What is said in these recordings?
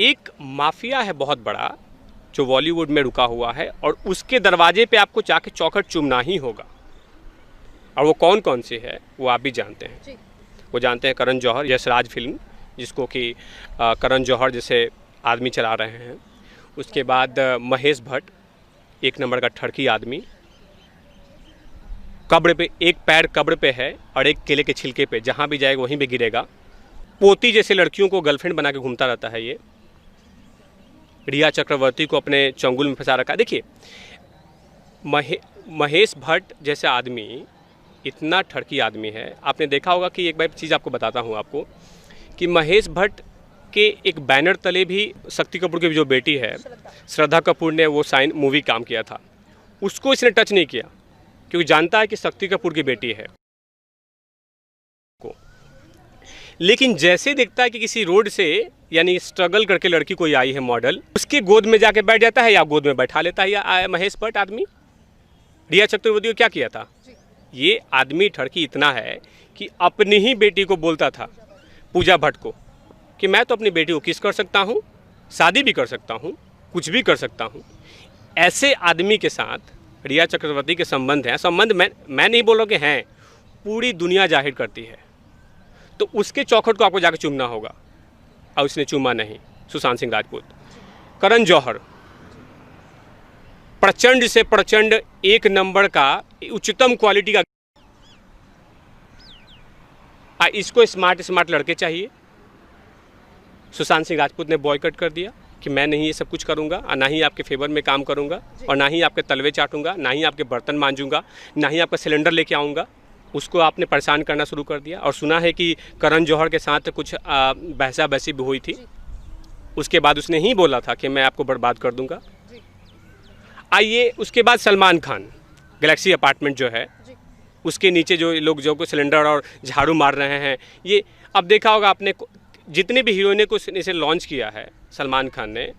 एक माफिया है बहुत बड़ा जो बॉलीवुड में रुका हुआ है और उसके दरवाजे पे आपको जाके चौखट चूमना ही होगा। और वो कौन कौन से है वो आप भी जानते हैं जी। वो जानते हैं करण जौहर, यशराज फिल्म जिसको कि करण जौहर जैसे आदमी चला रहे हैं। उसके बाद महेश भट्ट, एक नंबर का ठरकी आदमी, कब्र पे एक पैर कब्र पे है और एक केले के छिलके पे, जहाँ भी जाएगा वहीं पे गिरेगा। पोती जैसे लड़कियों को गर्लफ्रेंड बना के घूमता रहता है ये। रिया चक्रवर्ती को अपने चंगुल में फंसा रखा है। देखिए महेश भट्ट जैसे आदमी इतना ठरकी आदमी है। आपने देखा होगा कि एक बार चीज़ आपको बताता हूँ आपको कि महेश भट्ट के एक बैनर तले भी शक्ति कपूर की जो बेटी है श्रद्धा कपूर ने वो साइन मूवी काम किया था, उसको इसने टच नहीं किया क्योंकि जानता है कि शक्ति कपूर की बेटी है। लेकिन जैसे देखता है कि किसी रोड से यानी स्ट्रगल करके लड़की कोई आई है मॉडल, उसके गोद में जाके बैठ जाता है या गोद में बैठा लेता है। या महेश भट्ट आदमी रिया चक्रवर्ती को क्या किया था? ये आदमी ठरकी इतना है कि अपनी ही बेटी को बोलता था, पूजा भट्ट को, कि मैं तो अपनी बेटी को किस कर सकता हूँ, शादी भी कर सकता हूँ, कुछ भी कर सकता हूँ। ऐसे आदमी के साथ रिया चक्रवर्ती के संबंध हैं। संबंध मैं नहीं बोल रहा कि हैं, पूरी दुनिया जाहिर करती है। तो उसके चौखट को आपको जाकर चूमना होगा और उसने चूमा नहीं। सुशांत सिंह राजपूत। करण जौहर प्रचंड से प्रचंड एक नंबर का उच्चतम क्वालिटी का, इसको स्मार्ट लड़के चाहिए। सुशांत सिंह राजपूत ने बॉयकॉट कर दिया कि मैं नहीं ये सब कुछ करूंगा और ना ही आपके फेवर में काम करूंगा और ना ही आपके तलवे चाटूंगा, ना ही आपके बर्तन मांजूंगा, ना ही आपका सिलेंडर लेके आऊँगा। उसको आपने परेशान करना शुरू कर दिया। और सुना है कि करण जौहर के साथ कुछ बहसा बहसी भी हुई थी। उसके बाद उसने ही बोला था कि मैं आपको बर्बाद कर दूंगा। आइए उसके बाद सलमान खान, गैलेक्सी अपार्टमेंट जो है उसके नीचे जो लोग जो को सिलेंडर और झाड़ू मार रहे हैं, ये अब देखा होगा आपने, जितने भी हीरोइने को इसे लॉन्च किया है सलमान खान ने,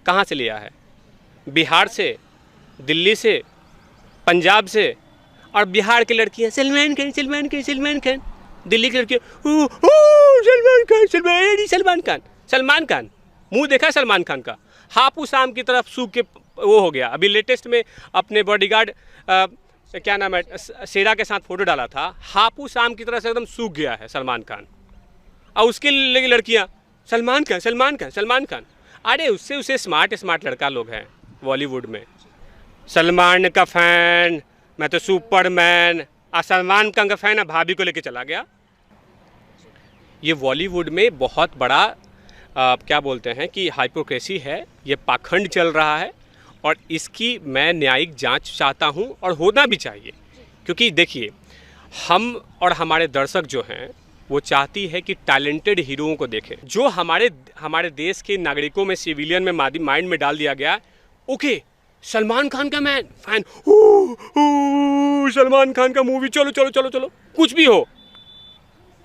कहाँ से लिया है? बिहार से, दिल्ली से, पंजाब से। और बिहार की लड़कियाँ सलमान खान सलमान खान सलमान खान, दिल्ली की लड़कियाँ सलमान खान सलमान खान सलमान खान। मुंह देखा सलमान खान का? हापुस आम की तरफ सूख के वो हो गया। अभी लेटेस्ट में अपने बॉडीगार्ड क्या नाम है शेरा के साथ फोटो डाला था, हापुस आम की तरह से एकदम सूख गया है सलमान खान। और उसके लड़कियाँ सलमान खान सलमान खान सलमान खान। अरे उससे उसे स्मार्ट लड़का लोग हैं बॉलीवुड में। सलमान का फैन, मैं तो सुपरमैन। सलमान खान का फैन भाभी को लेके चला गया। ये बॉलीवुड में बहुत बड़ा क्या बोलते हैं कि हाइपोक्रेसी है, ये पाखंड चल रहा है और इसकी मैं न्यायिक जांच चाहता हूं और होना भी चाहिए। क्योंकि देखिए हम और हमारे दर्शक जो हैं वो चाहती है कि टैलेंटेड हीरोओं को देखें। जो हमारे देश के नागरिकों में सिविलियन में माइंड में डाल दिया गया, ओके सलमान खान का मैं फैन, सलमान खान का मूवी, चलो चलो चलो चलो कुछ भी हो।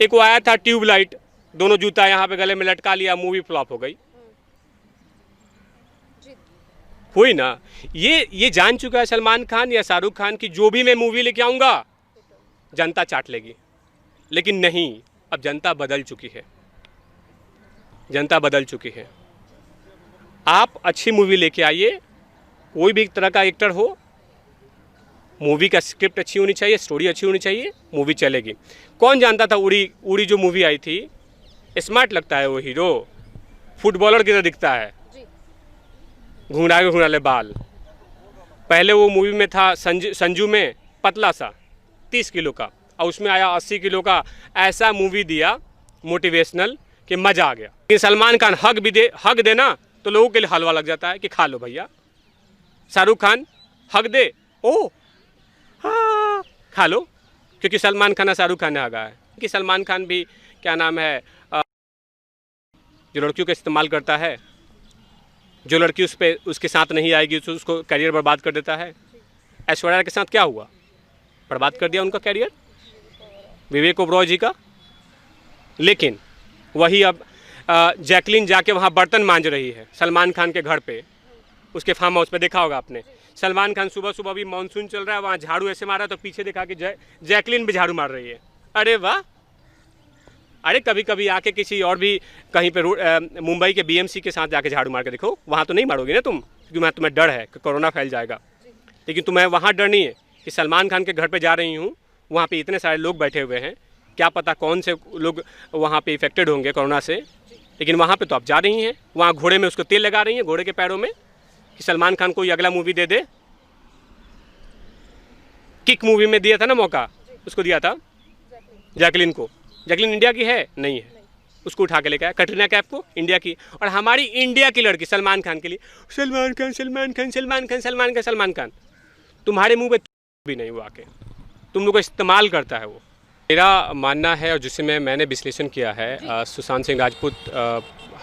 एक वो आया था ट्यूबलाइट, दोनों जूता यहाँ पे गले में लटका लिया, मूवी फ्लॉप हो गई। हुई ना? ये जान चुका है सलमान खान या शाहरुख खान की जो भी मैं मूवी लेके आऊँगा जनता चाट लेगी। लेकिन नहीं, अब जनता बदल चुकी है, जनता बदल चुकी है। आप अच्छी मूवी लेके आइए, कोई भी तरह का एक्टर हो, मूवी का स्क्रिप्ट अच्छी होनी चाहिए, स्टोरी अच्छी होनी चाहिए, मूवी चलेगी। कौन जानता था उड़ी जो मूवी आई थी, स्मार्ट लगता है वो हीरो, फुटबॉलर की तरह दिखता है, घुंघराले बाल। पहले वो मूवी में था संजू में पतला सा 30 किलो का, और उसमें आया 80 किलो का। ऐसा मूवी दिया मोटिवेशनल कि मज़ा आ गया। लेकिन सलमान खान हक देना तो लोगों के लिए हलवा लग जाता है कि खा लो भैया। शाहरुख खान हक दे, ओ हाँ खा लो, क्योंकि सलमान खान और शाहरुख खान ने हगा है। कि सलमान खान भी क्या नाम है जो लड़कियों का इस्तेमाल करता है, जो लड़की उसके साथ नहीं आएगी उसको करियर बर्बाद कर देता है। ऐश्वर्या के साथ क्या हुआ? बर्बाद कर दिया उनका करियर, विवेक ओबरॉय जी का। लेकिन वही अब जैकलीन जाके वहाँ बर्तन मांज रही है सलमान खान के घर पे, उसके फार्म हाउस पे। देखा होगा आपने, सलमान खान सुबह सुबह भी मानसून चल रहा है, वहाँ झाड़ू ऐसे मारा तो पीछे देखा कि जैकलीन भी झाड़ू मार रही है। अरे वाह, अरे कभी कभी आके किसी और भी कहीं पे मुंबई के बीएमसी के साथ जाके झाड़ू मार के देखो, वहाँ तो नहीं मारोगे ना तुम, क्योंकि वहाँ तुम्हें डर है कि कोरोना फैल जाएगा। लेकिन तुम्हें वहाँ डर नहीं है कि सलमान खान के घर पे जा रही हूँ, वहाँ पे इतने सारे लोग बैठे हुए हैं, क्या पता कौन से लोग वहाँ पे इफेक्टेड होंगे कोरोना से, लेकिन वहाँ पे तो आप जा रही हैं। वहाँ घोड़े में उसको तेल लगा रही हैं, घोड़े के पैरों में, कि सलमान खान कोई अगला मूवी दे दे। किक मूवी में दिया था ना मौका, उसको दिया था जैकलिन को। जैकलिन इंडिया की है नहीं है, उसको उठा के लेके आया। कटरीना कैफ को इंडिया की, और हमारी इंडिया की लड़की सलमान खान के लिए सलमान खान सलमान खान सलमान खान सलमान खान सलमान खान। तुम्हारे मुंह पे भी नहीं, वो आके तुम लोग को इस्तेमाल करता है वो। मेरा मानना है और जिसे मैंने विश्लेषण किया है, सुशांत सिंह राजपूत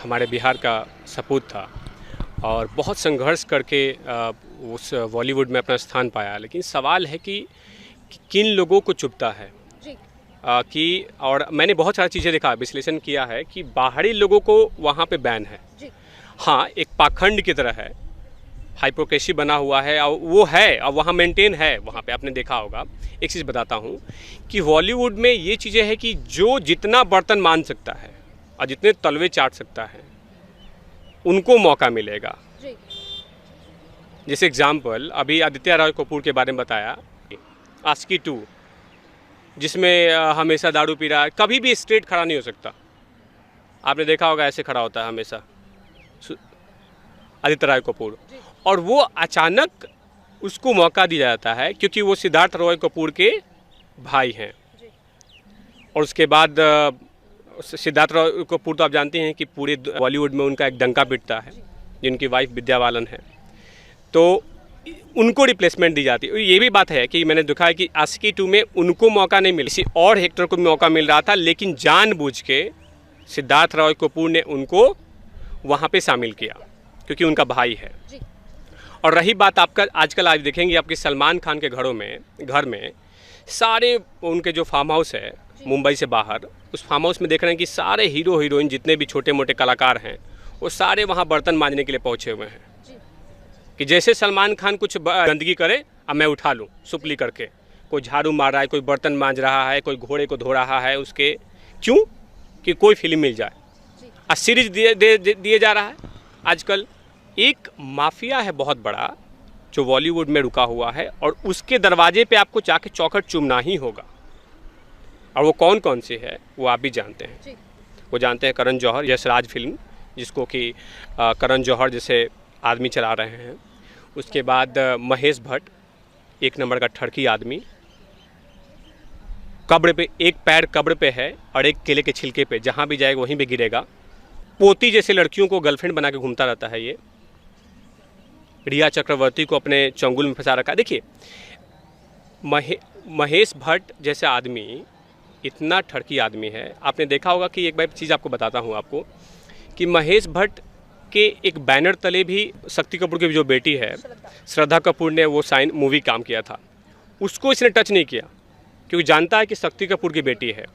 हमारे बिहार का सपूत था और बहुत संघर्ष करके उस बॉलीवुड में अपना स्थान पाया। लेकिन सवाल है कि किन लोगों को चुभता है कि, और मैंने बहुत सारी चीज़ें देखा, विश्लेषण किया है कि बाहरी लोगों को वहाँ पे बैन है। हाँ, एक पाखंड की तरह है, हाइपोक्रेसी बना हुआ है, और वो है और वहाँ मेंटेन है। वहाँ पे आपने देखा होगा। एक चीज़ बताता हूँ कि बॉलीवुड में ये चीज़ें हैं कि जो जितना बर्तन मान सकता है और जितने तलवे चाट सकता है उनको मौका मिलेगा। जैसे एग्जाम्पल अभी आदित्य रॉय कपूर के बारे में बताया, आशिकी 2, जिसमें हमेशा दारू पी रहा है, कभी भी स्ट्रेट खड़ा नहीं हो सकता। आपने देखा होगा ऐसे खड़ा होता है हमेशा आदित्य रॉय कपूर, और वो अचानक उसको मौका दिया जाता है क्योंकि वो सिद्धार्थ रॉय कपूर के भाई हैं। और उसके बाद सिद्धार्थ रॉय कपूर तो आप जानते हैं कि पूरे बॉलीवुड में उनका एक डंका पिटता है, जिनकी वाइफ विद्या बालन है, तो उनको रिप्लेसमेंट दी जाती है। और ये भी बात है कि मैंने देखा है कि आशिकी 2 में उनको मौका नहीं मिला, किसी और एक्टर को मौका मिल रहा था, लेकिन जानबूझ के सिद्धार्थ रॉय कपूर ने उनको वहाँ पे शामिल किया क्योंकि उनका भाई है। और रही बात आपका, आजकल आज देखेंगे आपके सलमान खान के घर में सारे उनके जो फार्म हाउस है मुंबई से बाहर, उस फार्म हाउस में देख रहे हैं कि सारे हीरो हीरोइन जितने भी छोटे मोटे कलाकार हैं वो सारे वहाँ बर्तन मांजने के लिए पहुँचे हुए हैं कि जैसे सलमान खान कुछ गंदगी करे अब मैं उठा लूँ सुपली करके। कोई झाड़ू मार रहा है, कोई बर्तन मांज रहा है, कोई घोड़े को धो रहा है उसके, क्यों? कि कोई फिल्म मिल जाए। और सीरीज दिए जा रहा है। आजकल एक माफिया है बहुत बड़ा जो बॉलीवुड में रुका हुआ है, और उसके दरवाजे पे आपको जाके चौखट चूमना ही होगा। और वो कौन कौन से है वो आप भी जानते हैं। वो जानते हैं करण जौहर, यशराज फिल्म, जिसको कि करण जौहर जैसे आदमी चला रहे हैं। उसके बाद महेश भट्ट, एक नंबर का ठरकी आदमी, कब्र पे एक पैर कब्र पे है और एक केले के छिलके पे, जहाँ भी जाएगा वहीं पे गिरेगा। पोती जैसे लड़कियों को गर्लफ्रेंड बना के घूमता रहता है ये। रिया चक्रवर्ती को अपने चंगुल में फंसा रखा। देखिए महेश भट्ट जैसे आदमी इतना ठरकी आदमी है। आपने देखा होगा कि एक बार चीज़ आपको बताता हूँ आपको कि महेश भट्ट के एक बैनर तले भी शक्ति कपूर की जो बेटी है श्रद्धा कपूर ने वो साइन मूवी काम किया था, उसको इसने टच नहीं किया क्योंकि जानता है कि शक्ति कपूर की बेटी है।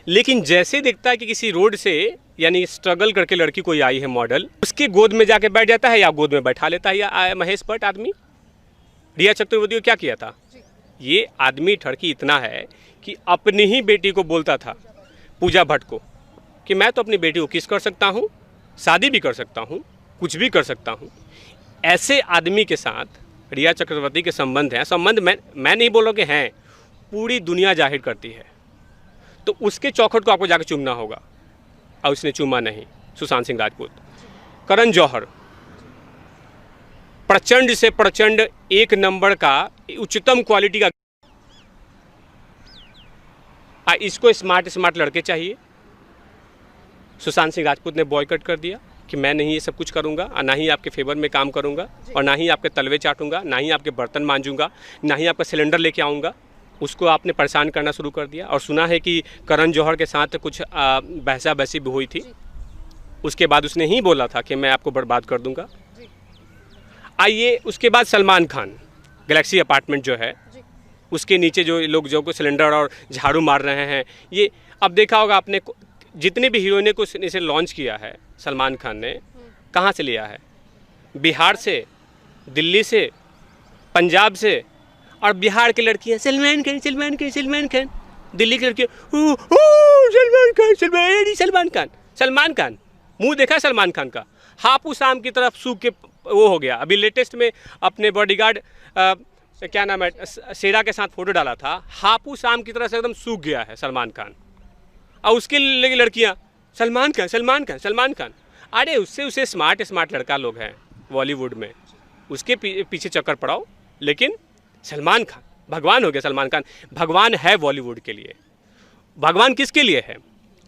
लेकिन जैसे देखता है कि किसी रोड से यानी स्ट्रगल करके लड़की कोई आई है मॉडल, उसके गोद में जाके बैठ जाता है या गोद में बैठा लेता है। या महेश भट्ट आदमी रिया चक्रवर्ती को क्या किया था? ये आदमी ठरकी इतना है कि अपनी ही बेटी को बोलता था, पूजा भट्ट को, कि मैं तो अपनी बेटी को किस कर सकता हूँ, शादी भी कर सकता हूँ, कुछ भी कर सकता हूँ। ऐसे आदमी के साथ रिया चक्रवर्ती के संबंध हैं। संबंध मैं नहीं बोल रहा कि हैं, पूरी दुनिया जाहिर करती है। तो उसके चौखट को आपको जाकर चूमना होगा, और उसने चूमा नहीं। सुशांत सिंह राजपूत। करण जौहर प्रचंड से प्रचंड एक नंबर का उच्चतम क्वालिटी का, इसको स्मार्ट लड़के चाहिए। सुशांत सिंह राजपूत ने बॉयकॉट कर दिया कि मैं नहीं ये सब कुछ करूंगा, और ना ही आपके फेवर में काम करूंगा, और ना ही आपके तलवे चाटूंगा, ना ही आपके बर्तन मांजूंगा, ना ही आपका सिलेंडर लेके आऊँगा। उसको आपने परेशान करना शुरू कर दिया। और सुना है कि करण जौहर के साथ कुछ बहसा बहसी भी हुई थी। उसके बाद उसने ही बोला था कि मैं आपको बर्बाद कर दूंगा। आइए उसके बाद सलमान खान, गैलेक्सी अपार्टमेंट जो है उसके नीचे जो लोग जो को सिलेंडर और झाड़ू मार रहे हैं, ये अब देखा होगा आपने, जितने भी हीरोइने को इसे लॉन्च किया है सलमान खान ने, कहाँ से लिया है? बिहार से, दिल्ली से, पंजाब से। और बिहार की लड़कियाँ सलमान खान सलमान खान सलमान खान, दिल्ली की लड़की सलमान खान। सलमान खान मुंह देखा है सलमान खान का? हापुस आम की तरफ सूख के वो हो गया। अभी लेटेस्ट में अपने बॉडीगार्ड क्या नाम है शेरा के साथ फोटो डाला था, हापुस आम की तरह से एकदम सूख गया है सलमान खान। और उसके लड़कियां सलमान खान सलमान खान सलमान खान। अरे उससे उसे स्मार्ट लड़का लोग हैं बॉलीवुड में, उसके पीछे चक्कर पड़ाओ। लेकिन सलमान खान भगवान हो गया। सलमान खान भगवान है बॉलीवुड के लिए। भगवान किसके लिए है?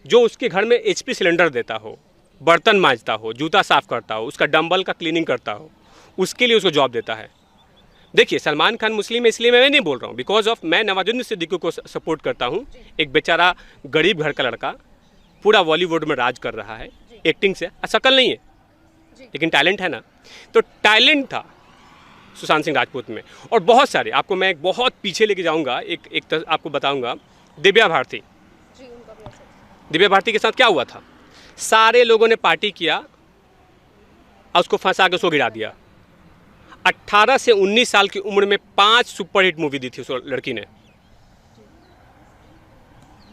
जो उसके घर में HP सिलेंडर देता हो, बर्तन मांजता हो, जूता साफ करता हो, उसका डंबल का क्लीनिंग करता हो, उसके लिए उसको जॉब देता है। देखिए सलमान खान मुस्लिम है इसलिए मैं नहीं बोल रहा हूँ, बिकॉज ऑफ मैं नवाजुद्दीन सिद्दीकी को सपोर्ट करता हूँ। एक बेचारा गरीब घर का लड़का पूरा बॉलीवुड में राज कर रहा है एक्टिंग से। शकल नहीं है लेकिन टैलेंट है ना। तो टैलेंट था सुशांत सिंह राजपूत में। और बहुत सारे, आपको मैं एक बहुत पीछे लेके जाऊंगा, एक आपको बताऊंगा। दिव्या भारती, दिव्या भारती के साथ क्या हुआ था? सारे लोगों ने पार्टी किया और उसको फंसा के उसको गिरा दिया। 18 से 19 साल की उम्र में 5 सुपरहिट मूवी दी थी उस लड़की ने।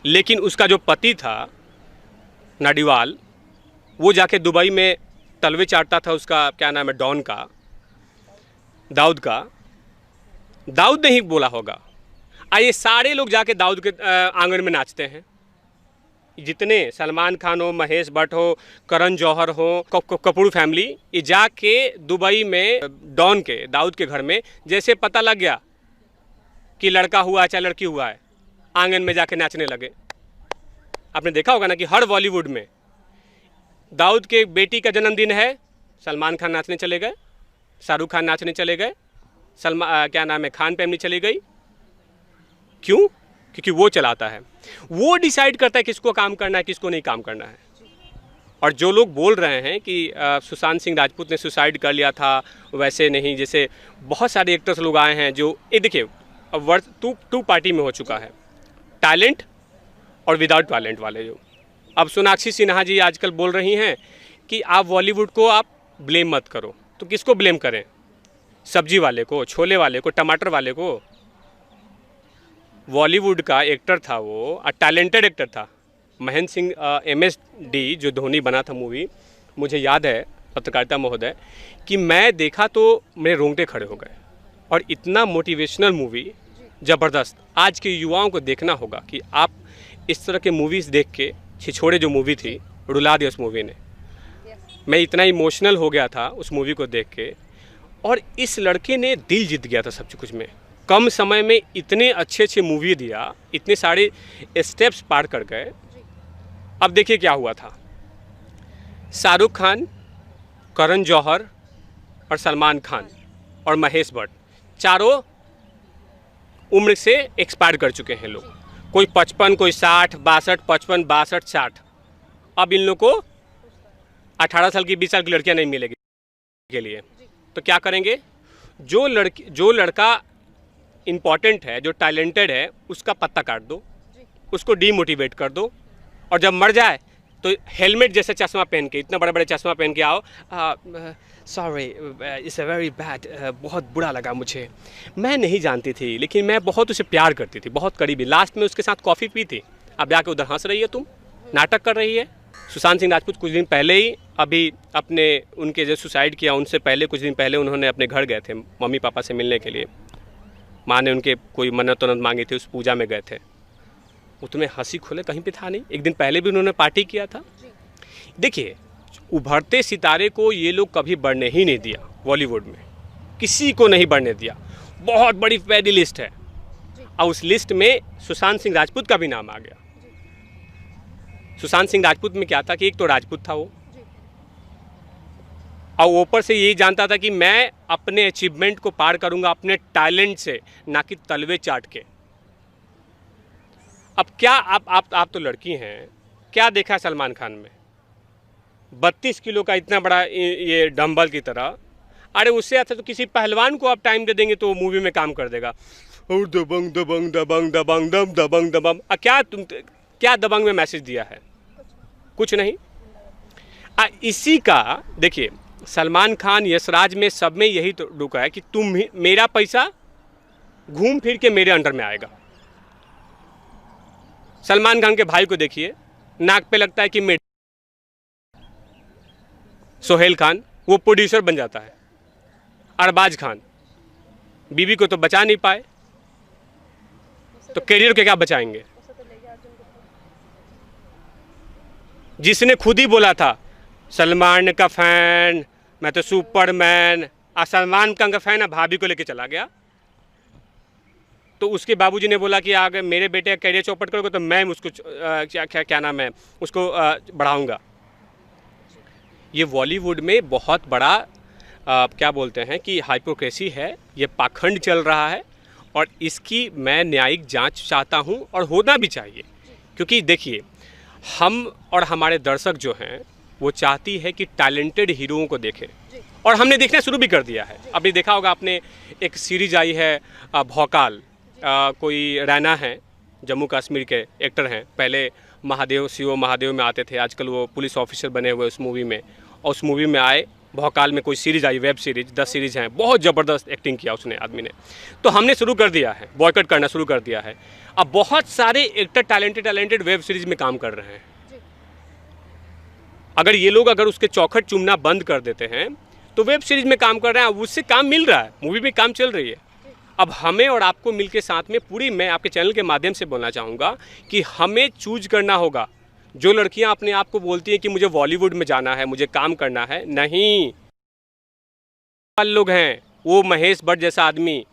लेकिन उसका जो पति था नाडीवाल, वो जाके दुबई में तलवे चाटता था उसका क्या नाम है डॉन का, दाऊद का। दाऊद ने ही बोला होगा। ये सारे लोग जाके दाऊद के आंगन में नाचते हैं। जितने सलमान खान हो, महेश भट्ट हो, करण जौहर हो, कपूर फैमिली, ये जाके दुबई में डॉन के दाऊद के घर में जैसे पता लग गया कि लड़का हुआ है चाहे लड़की हुआ है, आंगन में जाके नाचने लगे। आपने देखा होगा ना कि हर बॉलीवुड में दाऊद के बेटी का जन्मदिन है, सलमान खान नाचने चले गए, शाहरुख खान नाचने चले गए, क्या नाम है खान फैमिली चली गई। क्यों? क्योंकि वो चलाता है, वो डिसाइड करता है किसको काम करना है किसको नहीं काम करना है। और जो लोग बोल रहे हैं कि सुशांत सिंह राजपूत ने सुसाइड कर लिया था, वैसे नहीं। जैसे बहुत सारे एक्टर्स लोग आए हैं जो ये देखिए वर्ड टू पार्टी में हो चुका है, टैलेंट और विदाउट टैलेंट वाले। जो अब सोनाक्षी सिन्हा जी आजकल बोल रही हैं कि आप बॉलीवुड को आप ब्लेम मत करो, तो किसको ब्लेम करें? सब्जी वाले को, छोले वाले को, टमाटर वाले को? बॉलीवुड का एक्टर था वो, टैलेंटेड एक्टर था। महेंद्र सिंह MSD जो धोनी बना था मूवी, मुझे याद है पत्रकारिता महोदय कि मैं देखा तो मेरे रोंगटे खड़े हो गए। और इतना मोटिवेशनल मूवी, ज़बरदस्त। आज के युवाओं को देखना होगा कि आप इस तरह के मूवीज़ देख के, छिछोरे जो मूवी थी रुला दी उस मूवी ने। मैं इतना इमोशनल हो गया था उस मूवी को देख के। और इस लड़के ने दिल जीत गया था सब कुछ में। कम समय में इतने अच्छे मूवी दिया, इतने सारे स्टेप्स पार कर गए। अब देखिए क्या हुआ था। शाहरुख खान, करण जौहर और सलमान खान और महेश भट्ट चारों उम्र से एक्सपायर कर चुके हैं लोग। कोई 55, कोई 60, 62, 55, 62, 60। अब इन लोग को 18 साल की 20 साल की लड़कियां नहीं मिलेगी के लिए। तो क्या करेंगे? जो लड़का इम्पॉर्टेंट है, जो टैलेंटेड है, उसका पत्ता काट दो, उसको डीमोटिवेट कर दो। और जब मर जाए तो हेलमेट जैसा चश्मा पहन के, इतना बड़े बड़े चश्मा पहन के आओ, sorry it's a very bad, बहुत बुरा लगा मुझे, मैं नहीं जानती थी लेकिन मैं बहुत उसे प्यार करती थी, बहुत करीबी, लास्ट में उसके साथ कॉफ़ी पी थी, अब जाके उधर हंस रही है, तुम नाटक कर रही है। सुशांत सिंह राजपूत कुछ दिन पहले ही अभी अपने उनके जो सुसाइड किया उनसे पहले कुछ दिन पहले उन्होंने अपने घर गए थे मम्मी पापा से मिलने के लिए। माँ ने उनके कोई मन्नत मांगी थी, उस पूजा में गए थे। उसमें हंसी खुले कहीं पे था नहीं। एक दिन पहले भी उन्होंने पार्टी किया था। देखिए, उभरते सितारे को ये लोग कभी बढ़ने ही नहीं दिया, बॉलीवुड में किसी को नहीं बढ़ने दिया। बहुत बड़ी पैडी लिस्ट है और उस लिस्ट में सुशांत सिंह राजपूत का भी नाम आ गया। सुशांत सिंह राजपूत में क्या था कि एक तो राजपूत था वो, और ऊपर से यही जानता था कि मैं अपने अचीवमेंट को पार करूंगा अपने टैलेंट से, ना कि तलवे चाट के। अब क्या आप तो लड़की हैं, क्या देखा है सलमान खान में? 32 किलो का इतना बड़ा ये डंबल की तरह। अरे उससे अच्छा तो किसी पहलवान को आप टाइम दे देंगे तो मूवी में काम कर देगा। और दबंग दबंग दबंग दबंग दम दबंग दबंग। क्या दबंग में मैसेज दिया है? कुछ नहीं। इसी का देखिए, सलमान खान, यशराज में, सब में यही तो रुका है कि मेरा पैसा घूम फिर के मेरे अंडर में आएगा। सलमान खान के भाई को देखिए, नाक पे लगता है कि मेड, सोहेल खान वो प्रोड्यूसर बन जाता है। अरबाज खान बीवी को तो बचा नहीं पाए, तो करियर के क्या बचाएंगे? जिसने खुद ही बोला था सलमान का फैन, मैं तो सुपरमैन, सलमान खान का फैन है, भाभी को लेके चला गया। तो उसके बाबूजी ने बोला कि अगर मेरे बेटे का करियर चौपट करोगे तो मैं उसको क्या नाम है उसको बढ़ाऊंगा। ये बॉलीवुड में बहुत बड़ा क्या बोलते हैं कि हाइपोक्रेसी है, ये पाखंड चल रहा है और इसकी मैं न्यायिक जांच चाहता हूं और होना भी चाहिए। क्योंकि देखिए, हम और हमारे दर्शक जो हैं वो चाहती है कि टैलेंटेड हीरोओं को देखें और हमने देखना शुरू भी कर दिया है। अभी देखा होगा आपने, एक सीरीज आई है भौकाल, कोई रैना है, जम्मू कश्मीर के एक्टर हैं, पहले महादेव सीओ महादेव में आते थे, आजकल वो पुलिस ऑफिसर बने हुए उस मूवी में, और उस मूवी में आए भौकाल में कोई सीरीज़ आई, वेब सीरीज 10 सीरीज़ हैं, बहुत ज़बरदस्त एक्टिंग किया उसने आदमी ने। तो हमने शुरू कर दिया है, बॉयकॉट करना शुरू कर दिया है। अब बहुत सारे एक्टर टैलेंटेड वेब सीरीज में काम कर रहे हैं। अगर ये लोग अगर उसके चौखट चूमना बंद कर देते हैं तो वेब सीरीज में काम कर रहे हैं, उससे काम मिल रहा है, मूवी में काम चल रही है। अब हमें और आपको मिलके साथ में पूरी, मैं आपके चैनल के माध्यम से बोलना चाहूँगा कि हमें चूज करना होगा। जो लड़कियां अपने आप को बोलती हैं कि मुझे बॉलीवुड में जाना है, मुझे काम करना है, नहीं, लोग हैं वो महेश भट्ट जैसा आदमी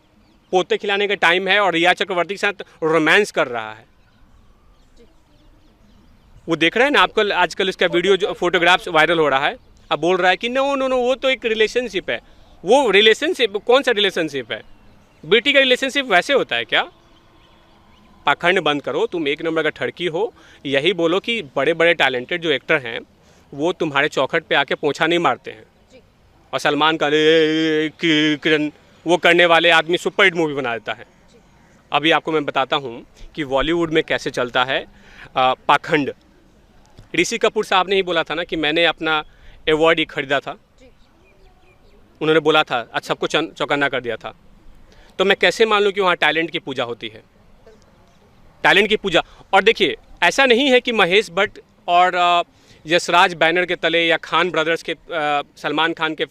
पोते खिलाने का टाइम है और रिया चक्रवर्ती के साथ रोमांस कर रहा है। वो देख रहे हैं ना आपको, आजकल इसका वीडियो जो फोटोग्राफ्स वायरल हो रहा है, अब बोल रहा है कि नो नो नो वो तो एक रिलेशनशिप है। वो रिलेशनशिप कौन सा रिलेशनशिप है? बेटी का रिलेशनशिप वैसे होता है क्या? पाखंड बंद करो, तुम एक नंबर का ठड़की हो। यही बोलो कि बड़े बड़े टैलेंटेड जो एक्टर हैं वो तुम्हारे चौखट पे आके पोंछा नहीं मारते हैं। और सलमान का किरण वो करने वाले आदमी सुपरहिट मूवी बना देता है। अभी आपको मैं बताता हूँ कि बॉलीवुड में कैसे चलता है पाखंड। ऋषि कपूर साहब ने ही बोला था ना कि मैंने अपना अवार्ड ही खरीदा था, उन्होंने बोला था, आज सबको चौकन्ना कर दिया था। तो मैं कैसे मान लूँ कि वहाँ टैलेंट की पूजा होती है, टैलेंट की पूजा। और देखिए, ऐसा नहीं है कि महेश भट्ट और यशराज बैनर के तले या खान ब्रदर्स के सलमान खान के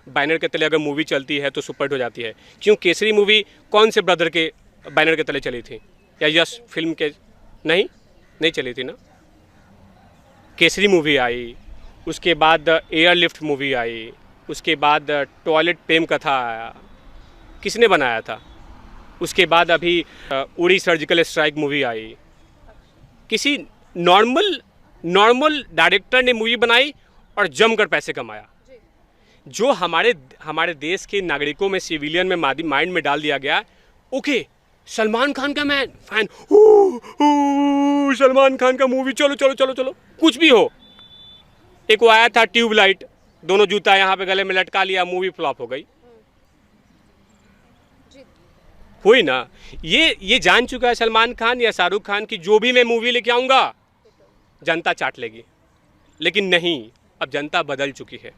बैनर के तले अगर मूवी चलती है तो सुपरहिट हो जाती है। क्यों? केसरी मूवी कौन से ब्रदर के बैनर के तले चली थी? या यश फिल्म के? नहीं चली थी ना। केसरी मूवी आई, उसके बाद एयरलिफ्ट मूवी आई, उसके बाद टॉयलेट प्रेम कथा आया, किसने बनाया था? उसके बाद अभी उड़ी सर्जिकल स्ट्राइक मूवी आई। किसी नॉर्मल डायरेक्टर ने मूवी बनाई और जमकर पैसे कमाया। जो हमारे देश के नागरिकों में, सिविलियन में माइंड में डाल दिया गया, ओके सलमान खान का मैं फैन, सलमान खान का मूवी, चलो चलो चलो चलो, कुछ भी हो। एक वो आया था ट्यूबलाइट, दोनों जूता यहाँ पे गले में लटका लिया, मूवी फ्लॉप हो गई। हुई ना। ये जान चुका है सलमान खान या शाहरुख खान की जो भी मैं मूवी लेके आऊँगा जनता चाट लेगी। लेकिन नहीं, अब जनता बदल चुकी है,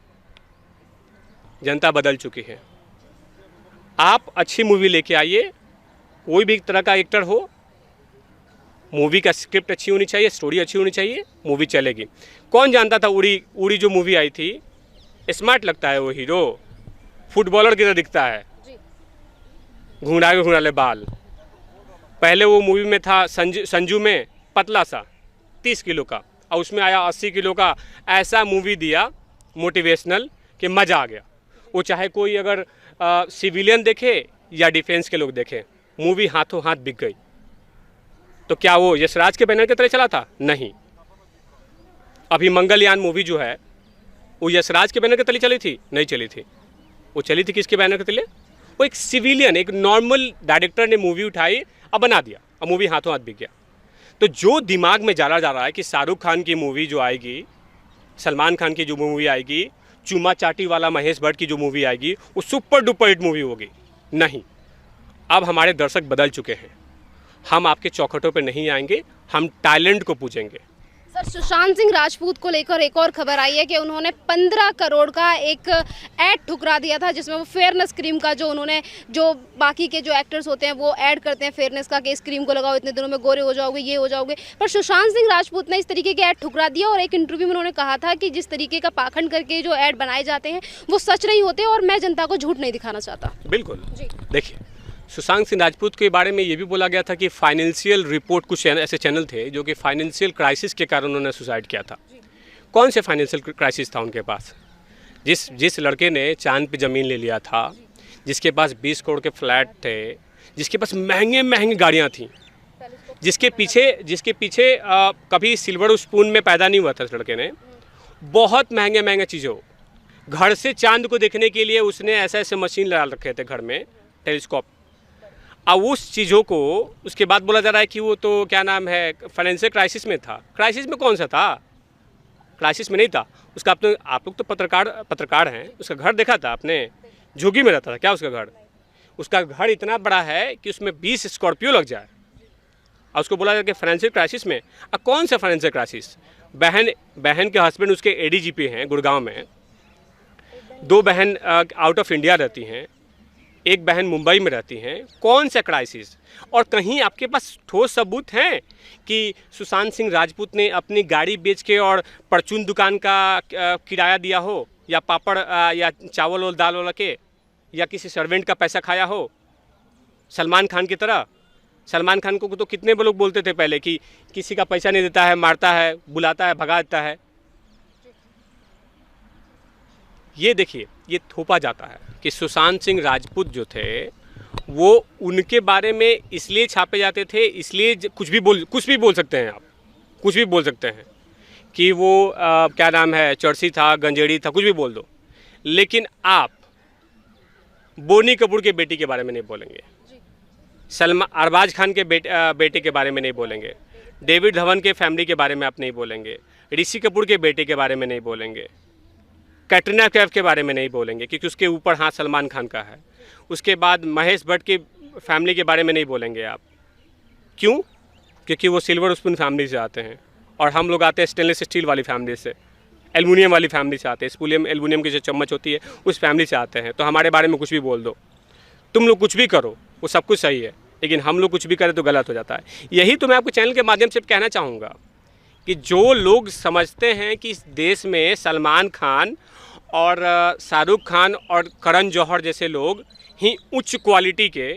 जनता बदल चुकी है। आप अच्छी मूवी लेके आइए, कोई भी तरह का एक्टर हो, मूवी का स्क्रिप्ट अच्छी होनी चाहिए, स्टोरी अच्छी होनी चाहिए, मूवी चलेगी। कौन जानता था उड़ी जो मूवी आई थी, स्मार्ट लगता है वो हीरो, फुटबॉलर की तरह दिखता है, घुंघराले बाल। पहले वो मूवी में था संजू में पतला सा 30 किलो का, और उसमें आया 80 किलो का। ऐसा मूवी दिया मोटिवेशनल कि मज़ा आ गया। वो चाहे कोई अगर सिविलियन देखे या डिफेंस के लोग देखें, मूवी हाथों हाथ बिक गई। तो क्या वो यशराज के बैनर के तले चला था? नहीं। अभी मंगलयान मूवी जो है वो यशराज के बैनर के तले चली थी? नहीं चली थी। वो चली थी किसके बैनर के तले? वो एक सिविलियन, एक नॉर्मल डायरेक्टर ने मूवी उठाई, अब बना दिया, अब मूवी हाथों हाथ बिक गया। तो जो दिमाग में डाला जा रहा है कि शाहरुख खान की मूवी जो आएगी, सलमान खान की जो मूवी आएगी, चूमा चाटी वाला महेश भट्ट की जो मूवी आएगी, वो सुपर डुपर हिट मूवी होगी, नहीं। अब हमारे दर्शक बदल चुके हैं। हम आपके चौखटों पे नहीं आएंगे, हम टैलेंट को पूजेंगे। पर सुशांत सिंह राजपूत को लेकर एक और खबर आई है कि उन्होंने 15 करोड़ का एक ऐड ठुकरा दिया था, जिसमें वो फेयरनेस क्रीम का जो बाकी के जो एक्टर्स होते हैं वो ऐड करते हैं फेयरनेस का, कि इस क्रीम को लगाओ इतने दिनों में गोरे हो जाओगे, ये हो जाओगे। पर सुशांत सिंह राजपूत ने इस तरीके के ऐड ठुकरा दिया और एक इंटरव्यू में उन्होंने कहा था कि जिस तरीके का पाखंड करके जो ऐड बनाए जाते हैं वो सच नहीं होते और मैं जनता को झूठ नहीं दिखाना चाहता। बिल्कुल। देखिए, सुशांत सिंह राजपूत के बारे में ये भी बोला गया था कि फाइनेंशियल रिपोर्ट, कुछ ऐसे चैनल थे जो कि फाइनेंशियल क्राइसिस के कारण उन्होंने सुसाइड किया था। कौन से फाइनेंशियल क्राइसिस था उनके पास? जिस लड़के ने चांद पे ज़मीन ले लिया था, जिसके पास 20 करोड़ के फ्लैट थे, जिसके पास महंगे महंगे गाड़ियाँ थीं, जिसके पीछे कभी सिल्वर स्पून में पैदा नहीं हुआ था इस लड़के ने, बहुत महंगे महंगे चीज़ों, घर से चांद को देखने के लिए उसने ऐसे मशीन लगा रखे थे घर में, टेलीस्कोप। अब उस चीज़ों को उसके बाद बोला जा रहा है कि वो तो क्या नाम है, फाइनेंशियल क्राइसिस में था। क्राइसिस में कौन सा था? क्राइसिस में नहीं था उसका। आप लोग तो पत्रकार हैं, उसका घर देखा था आपने? झुग्गी में रहता था क्या उसका घर? उसका घर इतना बड़ा है कि उसमें 20 स्कॉर्पियो लग जाए और उसको बोला जाए कि फाइनेंशियल क्राइसिस में। अब कौन सा फाइनेंशियल क्राइसिस? बहन के हस्बैंड उसके एडीजीपी हैं गुड़गांव में, 2 बहन आउट ऑफ इंडिया रहती हैं, एक बहन मुंबई में रहती हैं। कौन सा क्राइसिस? और कहीं आपके पास ठोस सबूत हैं कि सुशांत सिंह राजपूत ने अपनी गाड़ी बेच के और परचून दुकान का किराया दिया हो, या पापड़ या चावल और दाल वाला के, या किसी सर्वेंट का पैसा खाया हो सलमान खान की तरह? सलमान खान को तो कितने लोग बोलते थे पहले कि किसी का पैसा नहीं देता है, मारता है, बुलाता है, भगा देता है। ये देखिए, ये थोपा जाता है कि सुशांत सिंह राजपूत जो थे वो उनके बारे में इसलिए छापे जाते थे, इसलिए कुछ भी बोल सकते हैं आप, कुछ भी बोल सकते हैं कि वो क्या नाम है, चर्सी था, गंजेड़ी था, कुछ भी बोल दो, लेकिन आप बोनी कपूर के बेटी के बारे में नहीं बोलेंगे, अरबाज खान के बेटे के बारे में नहीं बोलेंगे, डेविड धवन के फैमिली के बारे में आप नहीं बोलेंगे, ऋषि कपूर के बेटे के बारे में नहीं बोलेंगे, कैटरीना कैफ के बारे में नहीं बोलेंगे क्योंकि उसके ऊपर हाथ सलमान खान का है। उसके बाद महेश भट्ट की फैमिली के बारे में नहीं बोलेंगे आप। क्यों? क्योंकि वो सिल्वर स्पून फैमिली से आते हैं और हम लोग आते हैं स्टेनलेस स्टील वाली फैमिली से, एल्युमिनियम वाली फैमिली से आते हैं। स्पूलियम एल्युमिनियम की जो चम्मच होती है उस फैमिली से आते हैं। तो हमारे बारे में कुछ भी बोल दो, तुम लोग कुछ भी करो, वो सब कुछ सही है, लेकिन हम लोग कुछ भी करें तो गलत हो जाता है। यही तो मैं आपको चैनल के माध्यम से कहना चाहूँगा कि जो लोग समझते हैं कि इस देश में सलमान खान और शाहरुख खान और करण जौहर जैसे लोग ही उच्च क्वालिटी के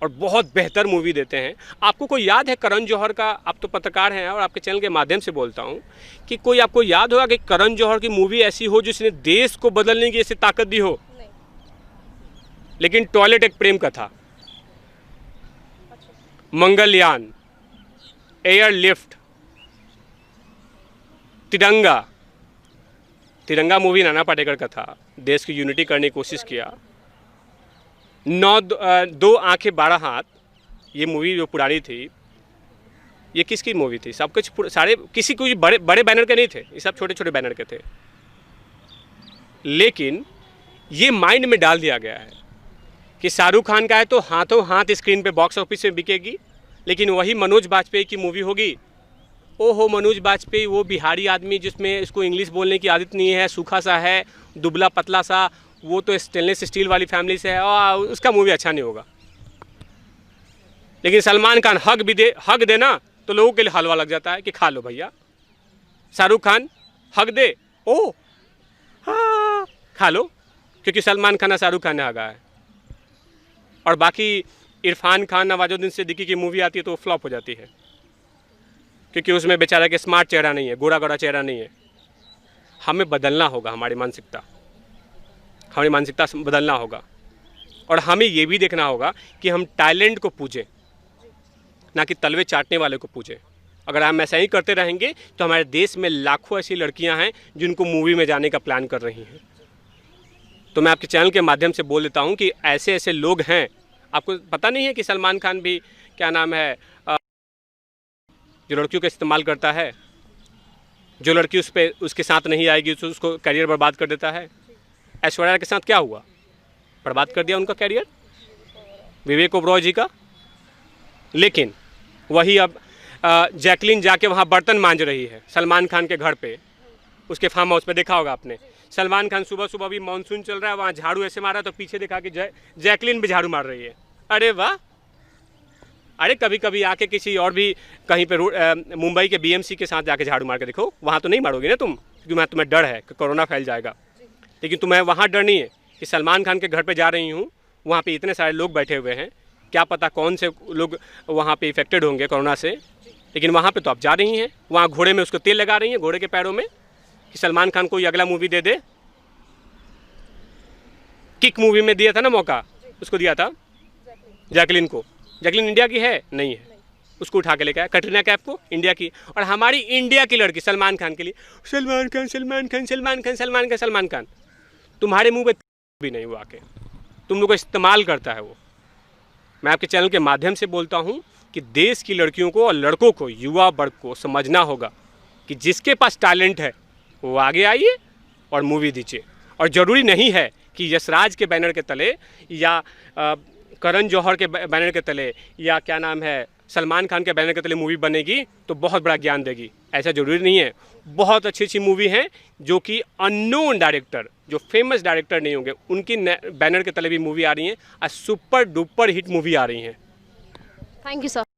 और बहुत बेहतर मूवी देते हैं। आपको कोई याद है करण जौहर का? आप तो पत्रकार हैं और आपके चैनल के माध्यम से बोलता हूं कि कोई आपको याद होगा कि करण जौहर की मूवी ऐसी हो जिसने देश को बदलने की ऐसी ताकत दी हो? नहीं। लेकिन टॉयलेट एक प्रेम का था, मंगलयान, एयरलिफ्ट, तिरंगा मूवी नाना पाटेकर का था, देश की यूनिटी करने की कोशिश किया। 2 आंखें 12 हाथ, ये मूवी जो पुरानी थी, ये किसकी मूवी थी? सब कुछ सारे किसी कोई बड़े बैनर के नहीं थे, ये सब छोटे छोटे बैनर के थे। लेकिन ये माइंड में डाल दिया गया है कि शाहरुख खान का है तो हाथों हाथ स्क्रीन पे बॉक्स ऑफिस में बिकेगी, लेकिन वही मनोज बाजपेयी की मूवी होगी, ओहो मनोज बाजपेयी वो बिहारी आदमी जिसमें इसको इंग्लिश बोलने की आदत नहीं है, सूखा सा है, दुबला पतला सा, वो तो स्टेनलेस स्टील वाली फैमिली से है, और उसका मूवी अच्छा नहीं होगा। लेकिन सलमान खान हक देना तो लोगों के लिए हलवा लग जाता है कि खा लो भैया। शाहरुख खान हक दे, ओ हाँ खा लो, क्योंकि सलमान खान शाहरुख खान ने हगा है। और बाकी इरफान खान, नवाजुद्दीन सिद्दीकी की मूवी आती है तो वो फ्लॉप हो जाती है, क्योंकि उसमें बेचारा के स्मार्ट चेहरा नहीं है, गोरा चेहरा नहीं है। हमें बदलना होगा, हमारी मानसिकता बदलना होगा। और हमें ये भी देखना होगा कि हम टैलेंट को पूजें, ना कि तलवे चाटने वाले को पूजें। अगर हम ऐसा ही करते रहेंगे तो हमारे देश में लाखों ऐसी लड़कियां हैं जिनको मूवी में जाने का प्लान कर रही हैं। तो मैं आपके चैनल के माध्यम से बोल देता हूं कि ऐसे ऐसे लोग हैं। आपको पता नहीं है कि सलमान खान भी क्या नाम है, जो लड़कियों का इस्तेमाल करता है, जो लड़की उसके साथ नहीं आएगी उसको करियर बर्बाद कर देता है। ऐश्वर्या के साथ क्या हुआ? बर्बाद कर दिया उनका करियर, विवेक ओबरॉय जी का। लेकिन वही अब जैकलीन जाके वहाँ बर्तन मांज रही है सलमान खान के घर पे, उसके फार्म हाउस पे, देखा होगा आपने। सलमान खान सुबह सुबह भी मानसून चल रहा है, वहाँ झाड़ू ऐसे मारा तो पीछे देखा कि जैकलीन भी झाड़ू मार रही है। अरे वाह! अरे कभी कभी आके किसी और भी कहीं पे मुंबई के बीएमसी के साथ जाके झाड़ू मार के देखो, वहाँ तो नहीं मारोगे ना तुम, क्योंकि वहाँ तुम्हें डर है कि कोरोना फैल जाएगा। लेकिन तुम्हें वहाँ डर नहीं है कि सलमान खान के घर पे जा रही हूँ, वहाँ पे इतने सारे लोग बैठे हुए हैं, क्या पता कौन से लोग वहाँ पे इफेक्टेड होंगे कोरोना से, लेकिन वहाँ पे तो आप जा रही हैं। वहाँ घोड़े में उसको तेल लगा रही हैं, घोड़े के पैरों में, कि सलमान खान को ये अगला मूवी दे दे। किक मूवी में दिया था ना मौका, उसको दिया था जैकलीन को। जैकलीन इंडिया की है? नहीं है। उसको उठा के लेके आया कटरीना कैफ को, इंडिया की। और हमारी इंडिया की लड़की सलमान खान के लिए सलमान खान सलमान खान सलमान खान सलमान खान सलमान खान। तुम्हारे मुंह पे भी नहीं, वो आके तुम लोग को इस्तेमाल करता है वो। मैं आपके चैनल के माध्यम से बोलता हूँ कि देश की लड़कियों को और लड़कों को, युवा वर्ग को समझना होगा कि जिसके पास टैलेंट है वो आगे आइए और मूवी दीजिए। और ज़रूरी नहीं है कि यशराज के बैनर के तले या करण जौहर के बैनर के तले या क्या नाम है सलमान खान के बैनर के तले मूवी बनेगी तो बहुत बड़ा ज्ञान देगी, ऐसा ज़रूरी नहीं है। बहुत अच्छी अच्छी मूवी हैं जो कि अननोन डायरेक्टर, जो फेमस डायरेक्टर नहीं होंगे, उनकी बैनर के तले भी मूवी आ रही हैं और सुपर डुपर हिट मूवी आ रही हैं। Thank you sir.